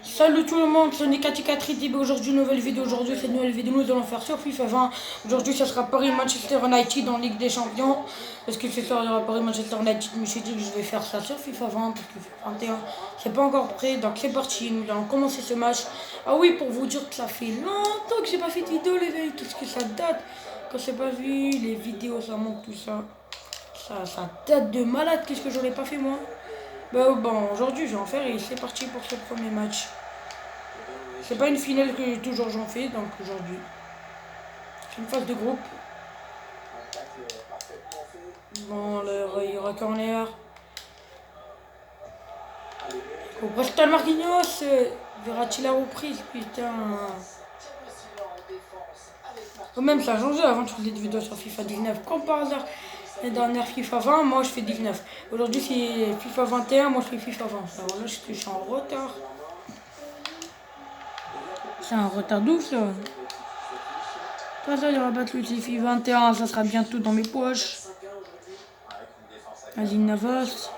Salut tout le monde, c'est Nekatika Tridib. Aujourd'hui, nouvelle vidéo. Aujourd'hui, cette nouvelle vidéo, nous allons faire sur FIFA 20. Aujourd'hui, ça sera Paris-Manchester United en Ligue des Champions. Parce que ce soir, il y aura Paris-Manchester United. Je me suis dit que je vais faire ça sur FIFA 20 parce que FIFA 21, c'est pas encore prêt. Donc, c'est parti. Nous allons commencer ce match. Ah oui, pour vous dire que ça fait longtemps que j'ai pas fait de vidéo, les gars. Qu'est-ce que ça date? Quand j'ai pas vu les vidéos, ça manque tout ça. Ça date de malade. Qu'est-ce que j'en ai pas fait moi? Bon, aujourd'hui, je vais en faire et c'est parti pour ce premier match. C'est pas une finale que toujours j'en fais, donc aujourd'hui. C'est une phase de groupe. Bon, il y aura corner. Au Preston Marquinhos. Verratti la reprise, putain. Quand même, ça a changé. Avant, je faisais des vidéos sur FIFA 19. Comme par hasard, la dernière FIFA 20, moi je fais 19. Aujourd'hui, c'est FIFA 21, moi je fais FIFA 20. Alors là, je suis en retard. C'est un retard d'ouf, ça. Ça, il y aura battre le FIFA 21, ça sera bientôt dans mes poches. Vas-y, Navas.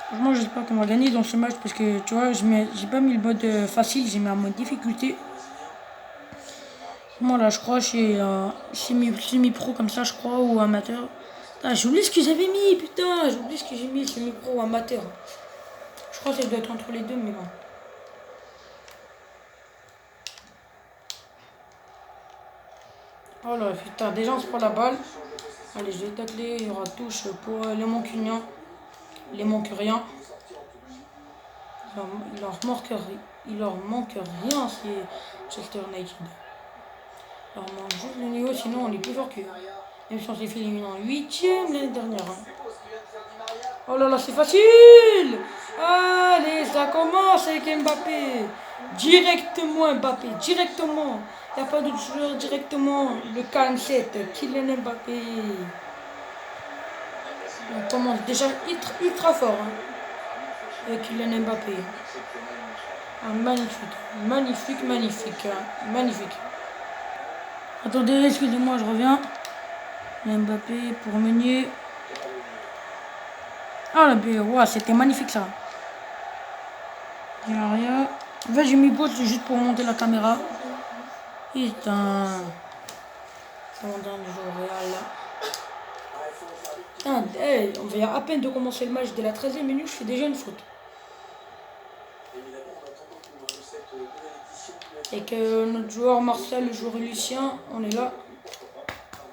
Franchement, j'espère qu'on va gagner dans ce match parce que, tu vois, j'ai pas mis le mode facile, j'ai mis en mode difficulté. Moi, là, je crois, chez semi-pro comme ça, je crois, ou amateur. J'ai oublié ce que j'avais mis, putain, j'ai oublié ce que j'ai mis, semi-pro ou amateur. Je crois que ça doit être entre les deux, mais bon. Oh là, putain, déjà on se prend la balle. Allez, je vais tacler, il y aura touche pour les Mancuniens. Les Mancuriens. Il leur manque rien, c'est Chester United. Il leur manque juste le niveau, sinon on est plus fort qu'eux. Même si on s'est fait éliminer en 8ème l'année dernière. Oh là là, c'est facile! Allez, ça commence avec Mbappé. Directement Mbappé, directement. Il n'y a pas d'autre joueur directement. Le 47, Kylian Mbappé. On commence déjà ultra fort. Hein, avec Kylian Mbappé. Ah, magnifique. Magnifique. Attendez, excusez-moi, je reviens. Mbappé pour Meunier. Ah là, ouais, c'était magnifique ça. Il n'y a rien. En fait, j'ai mis pause juste pour monter la caméra. Putain. C'est mon dernier jour au Real là. Putain, hey, on vient à peine de commencer le match. Dès la 13e minute, je fais déjà une faute. Et que notre joueur Martial, le joueur Lucien, on est là.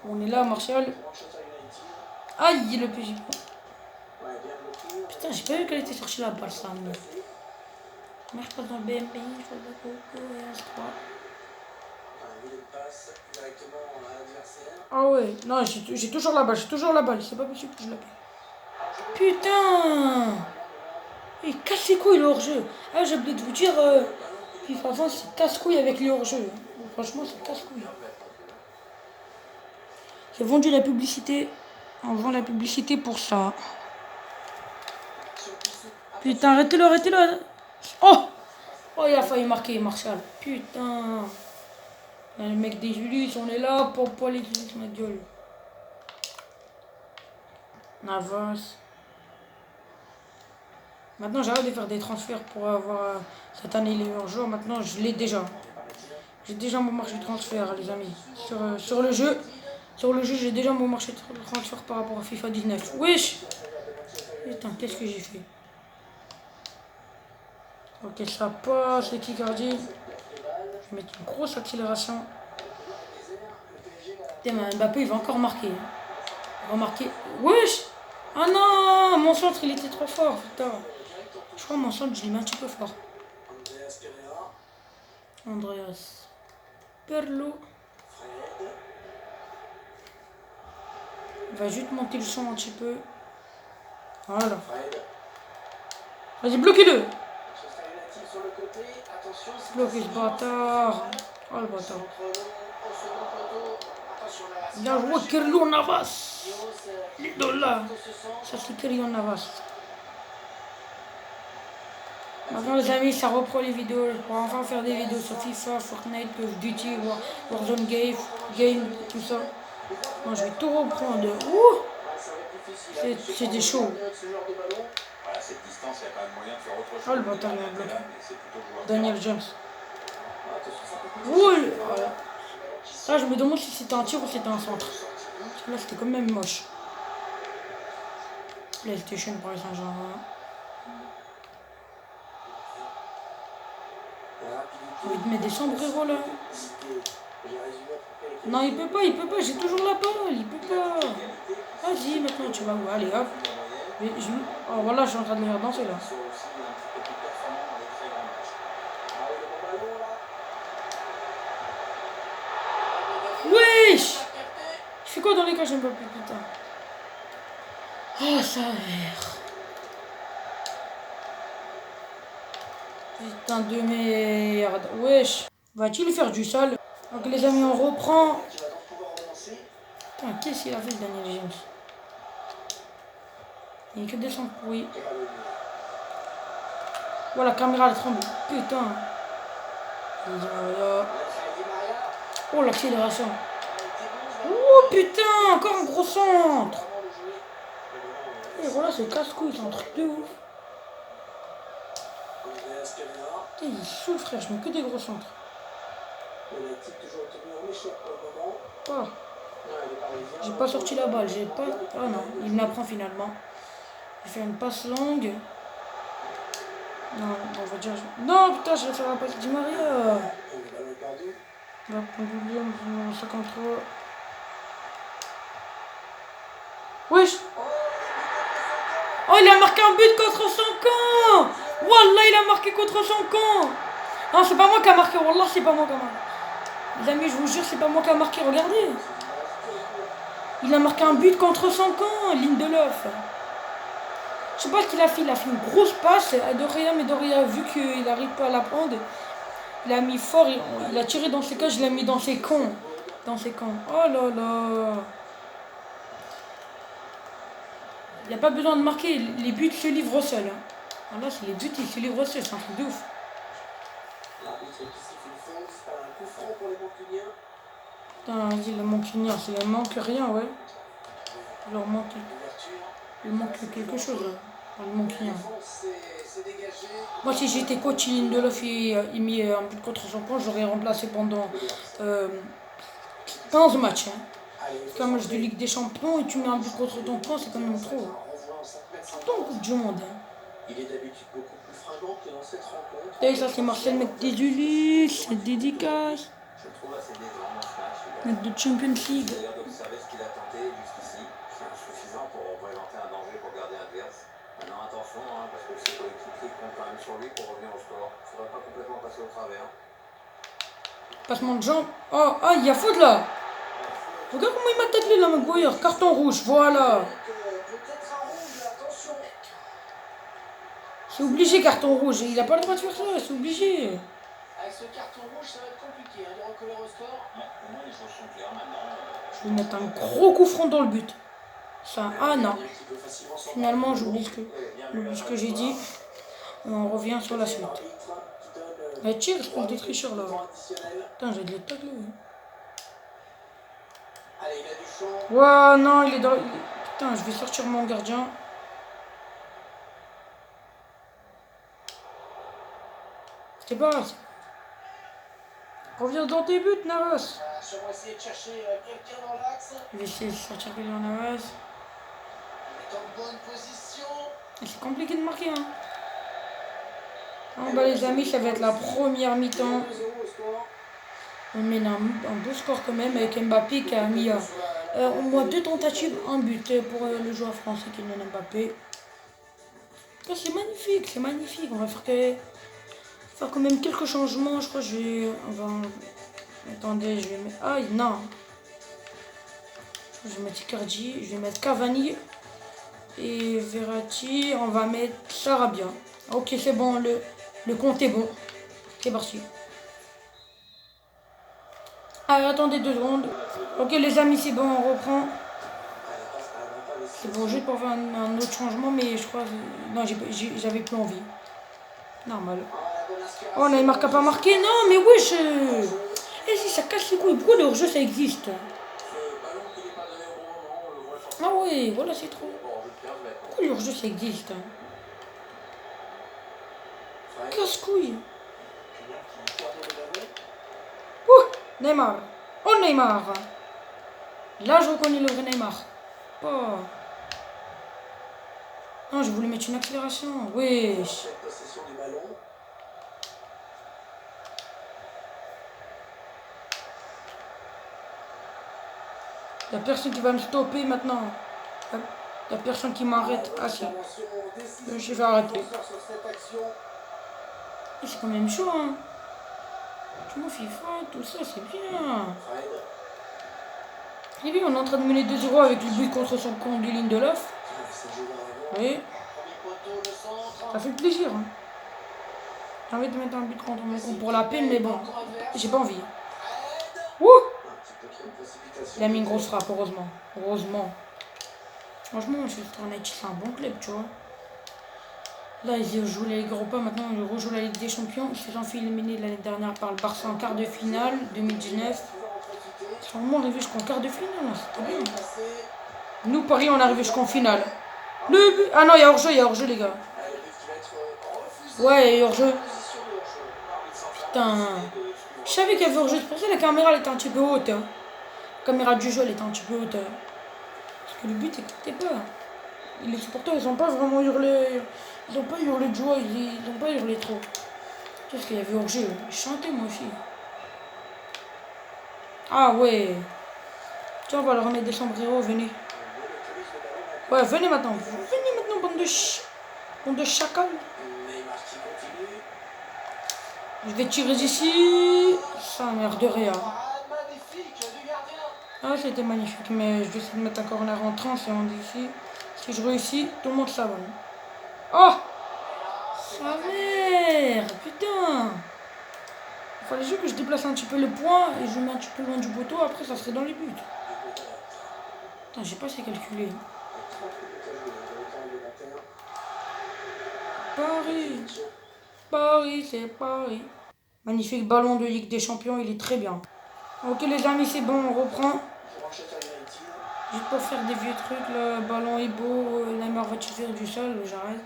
On est là, Martial. Aïe, le petit. Putain, j'ai pas vu qu'elle était chercher la balle, ça. Moi, je passe dans le BMP, je vois le coco et S3. Ah ouais, non, j'ai toujours la balle, c'est pas possible que je la paie. Putain! Il casse les couilles le hors-jeu. Ah, j'ai oublié de vous dire, FIFA 20, c'est casse-couille avec les hors-jeu. Franchement, c'est casse-couille. J'ai vendu la publicité. On vend la publicité pour ça. Putain, arrêtez-le. Oh! Oh, il a failli marquer, Martial. Putain. Le mec des Julius, on est là pour les Julius, ma gueule. Navas. Maintenant, j'arrête de faire des transferts pour avoir cette année les meilleurs joueurs. Maintenant, je l'ai déjà. J'ai déjà mon marché de transfert, les amis. Sur le jeu, j'ai déjà mon marché de transfert par rapport à FIFA 19. Wesh! Putain, qu'est-ce que j'ai fait? Ok, ça passe, c'est qui Cardi? Je vais mettre une grosse accélération. Putain, Mbappé, il va encore marquer. Il va marquer. Wesh! Ah non! Mon centre, il était trop fort, putain. Je crois que mon centre, je l'ai mis un petit peu fort. Andreas. Perlo. Il va juste monter le son un petit peu. Voilà. Vas-y, bloquez-le! Bloquez ce bâtard. Oh le bâtard. Bien joué, Keylor Navas. L'idole là. Ça c'est Keylor Navas. Maintenant les amis, ça reprend les vidéos. Je pourrais enfin faire des vidéos sur FIFA, Fortnite, Call of Duty, Warzone Game, tout ça. Moi je vais tout reprendre. Ouh, c'était chaud. cette distance, il y a quand même moyen de faire autre chose. Oh, le bâtard, il a bloqué. C'est plutôt joueur. Daniel James. Ouh, voilà. Là, je me demande si c'était un tir ou c'était un centre. Parce que là, c'était quand même moche. PlayStation Paris Saint-Germain. Il te met des sombreros là. Non, il peut pas, j'ai toujours la balle, il peut pas. Vas-y, maintenant tu vas où? Allez, hop. Oh, voilà, je suis en train de me faire danser là. Wesh! Je fais quoi dans les cas, j'aime pas plus, putain. Oh, ça a l'air. Putain de merde. Wesh. Va-t-il faire du sale? Donc les amis, on reprend. Putain, qu'est-ce qu'il a fait, Daniel James? Il n'y a que des sons pourris. Voilà, la caméra elle tremble. Putain. Oh, l'accélération. Oh putain, encore un gros centre. Et voilà, c'est casse-couille, c'est un truc de ouf. Putain, il souffre, frère, je mets que des gros centres. Oh. J'ai pas sorti la balle, j'ai pas... Oh non, il me la prend finalement. J'ai fait une passe longue. Non, on va dire... Non, putain, je vais faire la passe du Maria. On va prendre William, 53. Wesh. Oh, il a marqué un but contre son camp. Wallah, il a marqué contre son camp. Non, c'est pas moi qui a marqué. Wallah, c'est pas moi qui a marqué. Les amis, je vous jure, c'est pas moi qui a marqué. Regardez. Il a marqué un but contre son camp, Lindelof. Je sais pas ce qu'il a fait. Il a fait une grosse passe à Doria, mais Doria, vu qu'il n'arrive pas à la prendre, il a mis fort. Il a tiré dans ses cages, il l'a mis dans ses camps. Dans ses camps. Oh là là. Il n'y a pas besoin de marquer. Les buts se livrent au sol. Hein. Là, c'est les buts, ils se livrent au sol. C'est un truc de ouf. Putain, vas-y, le Mancunien, c'est il manque rien, ouais. Il leur manque quelque chose, là. Enfin, le Mancunien. Moi, si j'étais coach, Lindelof, il met un but contre son camp, j'aurais remplacé pendant 15 matchs. Hein. C'est un match de Ligue des Champions et tu mets un but contre ton camp, c'est quand même trop. Surtout en Coupe du Monde. Hein. Il est d'habitude beaucoup plus fringant que dans cette rencontre. Et ça, c'est Marcel, mec des Ulysses, c'est dédicace. Mec de Champions League. D'observer ce qu'il a tenté jusqu'ici, c'est insuffisant pour représenter un danger pour le gardien adverse. Maintenant, attention, hein, parce que ses coéquipiers comptent quand même sur lui pour revenir au score. Il ne faudrait pas complètement passer au travers. Passement de jambe. Oh, ah, il y a faute là. Regarde comment il m'a taclé là, Maguire. Carton rouge, voilà. C'est obligé, carton rouge. Il n'a pas le droit de faire ça, c'est obligé. Avec ce carton rouge, ça va être compliqué de recoller au score. Au moins, les choses sont claires maintenant. Je vais mettre un gros coup franc dans le but. Ça, ah non. Finalement, j'oublie ce que j'ai dit. On revient sur la suite. La tire, je prends des tricheurs là. Putain, j'ai de les tacler. Ouais, non, il est dans... Putain, je vais sortir mon gardien. C'est pas grave. Reviens dans tes buts, Navas. On va essayer de chercher quelqu'un dans l'axe. Je vais essayer de sortir quelqu'un Navas. Il est en bonne position. C'est compliqué de marquer, hein. Bah les amis, ça va être la première mi-temps. On met un beau score quand même avec Mbappé qui a mis au moins 2 tentatives, un but pour le joueur français qui est Mbappé. C'est magnifique, c'est magnifique. On va faire quand même quelques changements. Je crois que je vais... Attendez, je vais mettre... Ah non. Je vais mettre Icardi, je vais mettre Cavani et Verratti. On va mettre Sarabia. Ok, c'est bon, le compte est bon. C'est parti. Allez, attendez 2 secondes. Ok les amis, c'est bon, on reprend. C'est bon, juste pour faire un autre changement, mais je crois... Non, j'avais plus envie. Normal. Oh, Neymar n'a pas marqué. Non, mais wesh. Et si ça casse les couilles, pourquoi le hors-jeu ça existe? Ah ouais, voilà, c'est trop. Pourquoi le hors-jeu ça existe? casse-couille. Gignac qui perd le ballon. Ouh, Neymar. Oh Neymar. Là, je reconnais le vrai Neymar. Oh. Non, je voulais mettre une accélération. Wesh. Cette possession du ballon. Y a personne qui va me stopper maintenant. Y a personne qui m'arrête. Ah si. Intervention décisive Je vais arrêter. du défenseur sur cette action. Et c'est quand même chaud, hein. Tu vois, FIFA, tout ça, c'est bien. Fred. Et bien, on est en train de mener 2-0 avec le but contre son camp de Lindelof. Ça joue dans l'avant. Oui, Premier poteau, le centre. ça fait plaisir. Hein. J'ai envie de mettre un but contre mon compte pour la peine, mais bon, j'ai pas envie. Ouh! Un petit peu trop de précipitation. Il a mis une grosse frappe, heureusement. Heureusement. Franchement, Manchester United, c'est un bon club, tu vois. Là, ils jouent la Ligue Europa, maintenant ils rejouent la Ligue des Champions. Ils se sont fait éliminer l'année dernière par le Barça en quart de finale, 2019. Ils sont vraiment arrivés jusqu'en quart de finale, hein, c'était bien. Nous, Paris, on est arrivé jusqu'en finale. Le but... Ah non, il y a hors-jeu, les gars. Ouais, il y a hors-jeu. Putain. Je savais qu'il y avait hors-jeu, c'est pour ça que la caméra elle était un petit peu haute. Hein. La caméra du jeu elle était un petit peu haute. Parce que le but n'écoutait pas. Et les supporters ils ont pas vraiment hurlé. Ils ont pas hurlé de joie, ils ont pas hurlé trop. Parce qu'il y avait hors-jeu. Je chantais moi aussi. Ah ouais. Tiens, on va leur remettre des sombreros, venez. Ouais, venez maintenant. Venez maintenant, bande de chacals. Neymar qui continue. Je vais tirer d'ici. Ça a l'air de rien. Magnifique du gardien. Ah, c'était magnifique, mais je vais essayer de mettre un corner en 30 si on dit ici. Si je réussis, tout le monde s'abonne. Oh! Sa mère! Putain! Il fallait juste que je déplace un petit peu le point et je mets un petit peu loin du poteau, après ça serait dans les buts. Putain, j'ai pas assez calculé. Paris! Paris, c'est Paris. Magnifique ballon de Ligue des Champions, il est très bien. Ok les amis, c'est bon, on reprend. Juste pour faire des vieux trucs, le ballon est beau, Neymar va tirer du sol, j'arrête.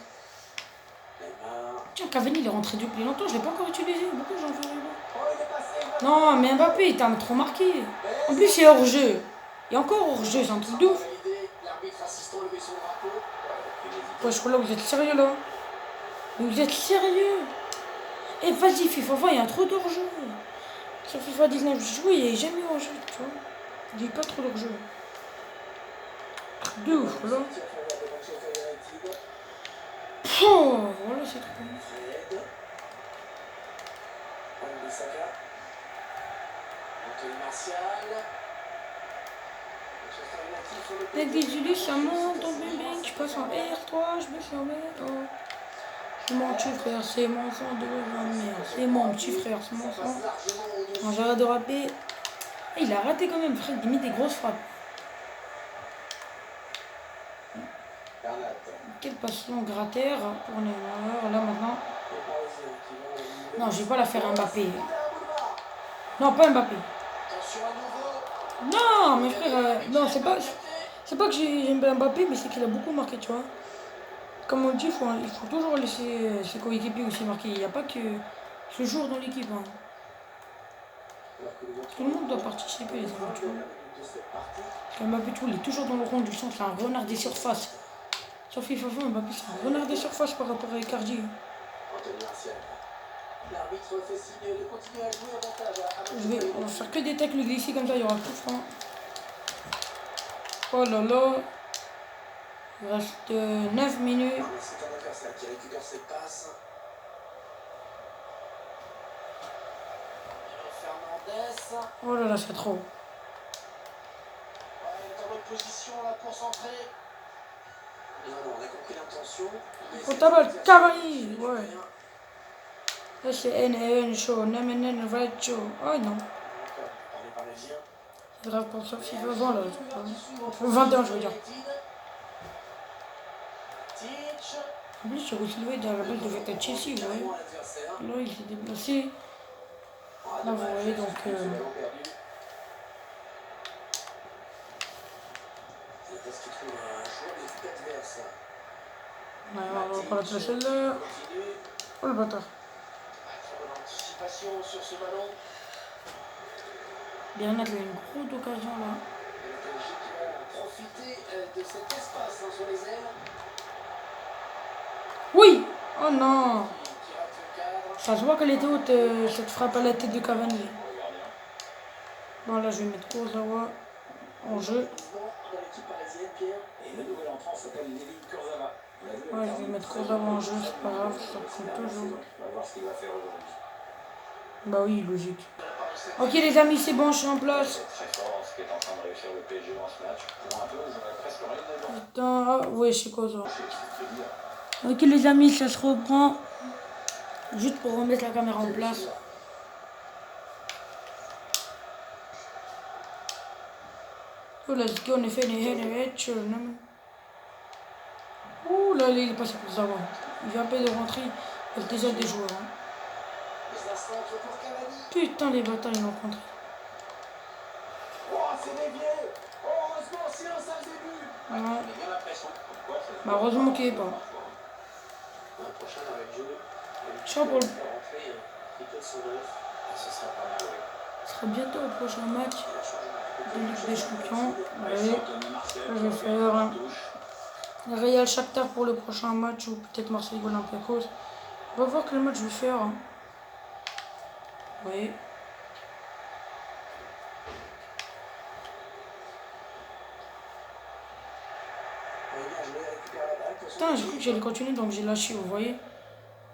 Tiens, Cavani il est rentré depuis longtemps, je l'ai pas encore utilisé. Pourquoi j'en fais pas? Non, mais Mbappé il t'a trop marqué. En plus, il est hors jeu. Il est encore hors jeu, c'est un truc de ouf. Ouais, je crois là, vous êtes sérieux là? Mais vous êtes sérieux? Eh, vas-y, FIFA 20, il y a trop d'hors jeu. Sur FIFA 19, je joue, il n'y a jamais hors jeu, tu vois. Il n'y a pas trop d'hors jeu. De ouf, là. Oh, voilà, c'est trop bien. Avec des Julius, ça monte en bébé, je passe en R3, je me fais en R. C'est mon petit frère, c'est mon sang de ma mère. C'est mon petit frère, c'est mon sang. Quand j'arrête de rapper. Et il a raté quand même, frère, il met des grosses frappes. Quelle passion gratter pour Neymar. Là maintenant. Non, je vais pas la faire à Mbappé. Non, pas Mbappé. Non, mes frères, non, c'est pas que j'aime bien Mbappé, mais c'est qu'il a beaucoup marqué, tu vois. Comme on dit, il faut toujours laisser ses coéquipiers aussi marquer. Il n'y a pas que ce jour dans l'équipe. Hein. Tout le monde doit participer, les amis, tu vois. Mbappé, il est toujours dans le rond du centre, c'est un renard des surfaces. Sur FIFA 20, Mbappé, c'est un renard des surfaces par rapport à Icardi. On va faire que des tacles glissés comme ça, il y aura coup franc. Oh là là. Il reste 9 minutes. C'est un adversaire qui récupère ses passes. Fernandez. Oh là là, c'est trop. Il est en bonne position là pour centrer. Non, on a compris l'intention. Oh, tabac, Cavani. Ouais. Là, c'est NN chaud. NMN va être chaud. Oh non. C'est grave pour ça. FIFA 20 là. 21, je veux dire. En plus, sur Roussillou, dans la balle devait être Chelsea, vous voyez. Là, il s'est déplacé. Là, vous voyez, donc... Ouais, on va pas la placer là. Oh le bâtard. d'anticipation sur ce ballon. Bernat a eu une grosse occasion là. Et le PSG qui va profiter de cet espace hein, sur les ailes. Oui! Oh non! Qui rate le cadre. Ça se voit qu'elle était haute, cette frappe à la tête de Cavani. Bon là je vais mettre Kurzawa en jeu. Dans l'équipe parisienne, Pierre. Et le nouvel entrant s'appelle Lévi Kurzawa. Ouais, je vais mettre Kurzawa en jeu, c'est pas grave, ça compte toujours. On va voir ce qu'il va faire aujourd'hui. Bah oui, logique. Ok les amis, c'est bon, je suis en place. C'est très fort ce qui est en train de réussir le PSG dans ce match. Pour un peu, j'aurais presque rien à dire. Putain, ah, ouais, je sais quoi ça. Ok les amis, ça se reprend. Juste pour remettre la caméra en place. Oh let's go, on a fait les head. Ouh là, il est passé pour ça. Il vient à peine de rentrer. Il y a déjà des joueurs. Hein. Putain, les bâtards, ils l'ont rencontré. Oh, c'est dévié. Heureusement, silence à le début. Ouais. Bah, heureusement qu'il est pas. Un prochain arrêt de jeu. Ciao pour le... Ce sera pas mal, oui. Ce sera bientôt au prochain match de Ligue des Champions. Ouais. Je vais faire Real Shakhtar pour le prochain match ou peut-être Marseille Olympiakos. On va voir quel match je vais faire. Oui. Putain, j'ai cru que j'allais continuer donc j'ai lâché, vous voyez.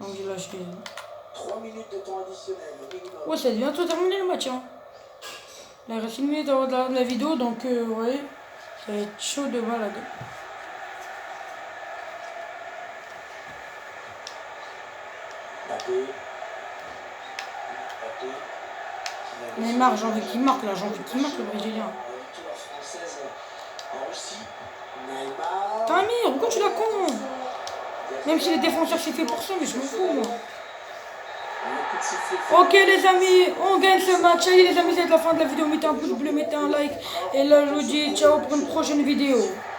Donc j'ai lâché. 3 minutes de temps additionnel au minimum. Ouais, c'est bientôt terminé le match. Hein. Là, il reste une minute avant de la vidéo donc vous voyez, ça va être chaud de malade. Neymar, j'ai envie qu'il marque là, j'ai envie qu'il marque le Brésilien. T'as mis, pourquoi tu la con? Même si les défenseurs c'est fait pour ça, mais je m'en fous moi. Ok les amis, on gagne ce match. Allez les amis, c'est la fin de la vidéo. Mettez un pouce bleu, mettez un like. Et là je vous dis ciao pour une prochaine vidéo.